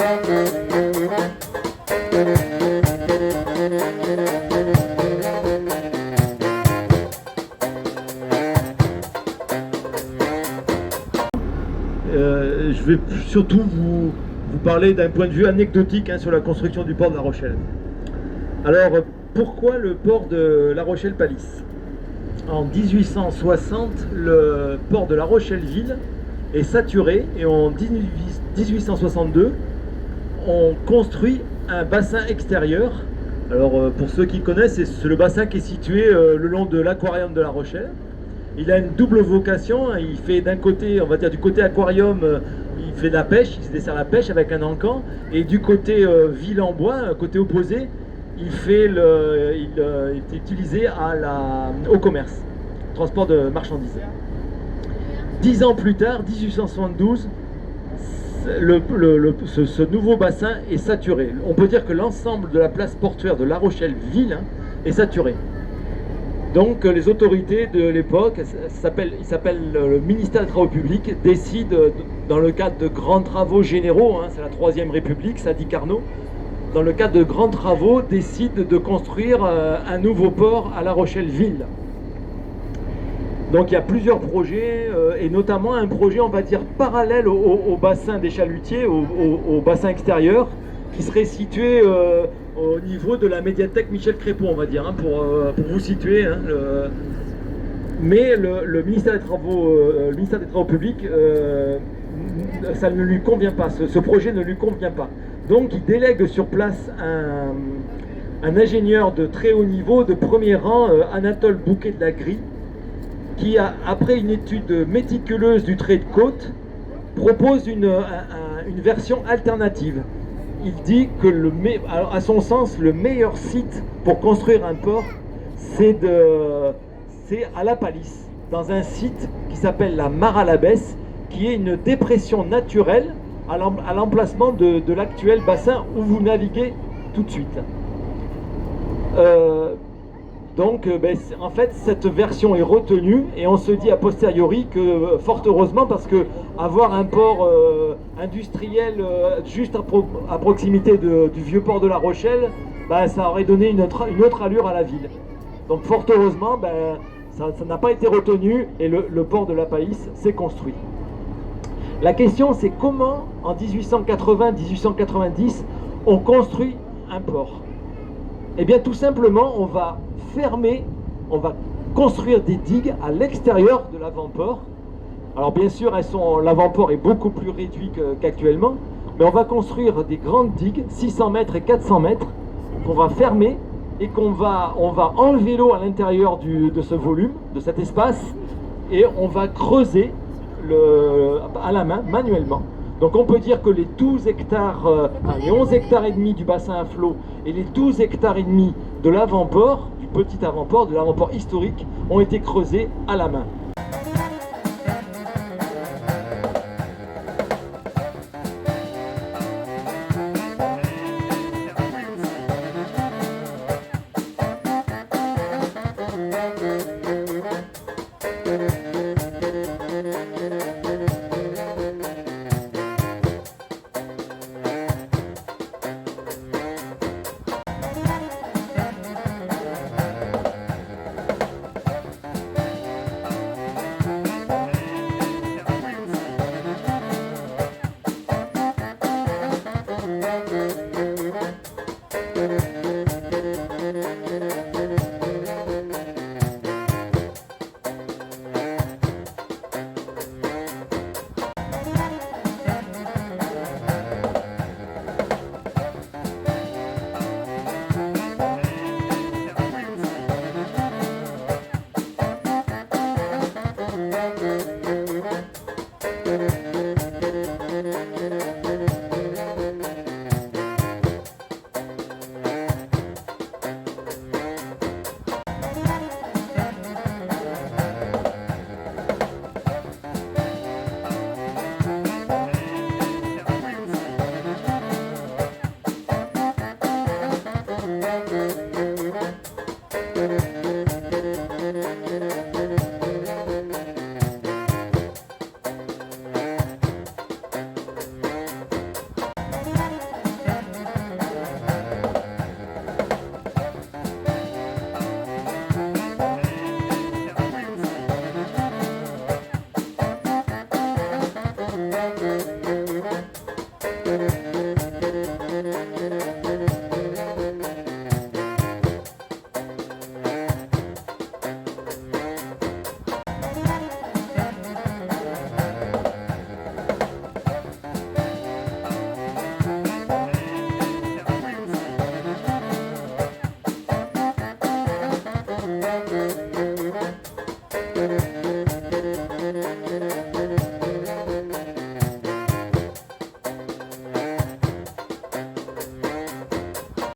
Je vais surtout vous parler d'un point de vue anecdotique sur la construction du port de La Rochelle. Alors, pourquoi le port de La Rochelle-Palisse? En 1860, le port de La Rochelle-Ville est saturé et en 1862, on construit un bassin extérieur. Alors, pour ceux qui connaissent, c'est le bassin qui est situé le long de l'aquarium de La Rochelle. Il a une double vocation, il fait d'un côté, on va dire du côté aquarium, il fait de la pêche, il se dessert la pêche avec un encan, et du côté ville en bois, côté opposé, il est utilisé au commerce, transport de marchandises. 10 ans plus tard, 1872, ce nouveau bassin est saturé. On peut dire que l'ensemble de la place portuaire de La Rochelle-Ville est saturé. Donc les autorités de l'époque, il s'appelle le ministère des Travaux Publics, décident, dans le cadre de grands travaux généraux, c'est la Troisième République, ça dit Carnot, dans le cadre de grands travaux, décident de construire un nouveau port à La Rochelle-Ville. Donc il y a plusieurs projets, et notamment un projet, on va dire, parallèle au bassin des chalutiers, au bassin extérieur, qui serait situé au niveau de la médiathèque Michel Crépeau, on va dire, pour vous situer. Mais le ministère des Travaux Publics, ça ne lui convient pas, ce projet ne lui convient pas. Donc il délègue sur place un ingénieur de très haut niveau, de premier rang, Anatole Bouquet de la Grille, qui, après une étude méticuleuse du trait de côte, propose une version alternative. Il dit que, à son sens, le meilleur site pour construire un port, c'est à La Palisse, dans un site qui s'appelle la Mare à l'Abbesse, qui est une dépression naturelle à l'emplacement de l'actuel bassin où vous naviguez tout de suite. Donc, en fait, cette version est retenue et on se dit a posteriori que, fort heureusement, parce que avoir un port industriel juste à proximité du vieux port de La Rochelle, ça aurait donné une autre allure à la ville. Donc, fort heureusement, ça n'a pas été retenu et le port de La Palisse s'est construit. La question, c'est comment, en 1880-1890, on construit un port? Eh bien, tout simplement, on va construire des digues à l'extérieur de l'avant-port. Alors bien sûr, l'avant-port est beaucoup plus réduit qu'actuellement, mais on va construire des grandes digues, 600 mètres et 400 mètres, qu'on va fermer et on va enlever l'eau à l'intérieur de ce volume, de cet espace, et on va creuser à la main, manuellement. Donc on peut dire que les 11 hectares et demi du bassin à flot et les 12 hectares et demi de l'avant-port, du petit avant-port, de l'avant-port historique, ont été creusés à la main.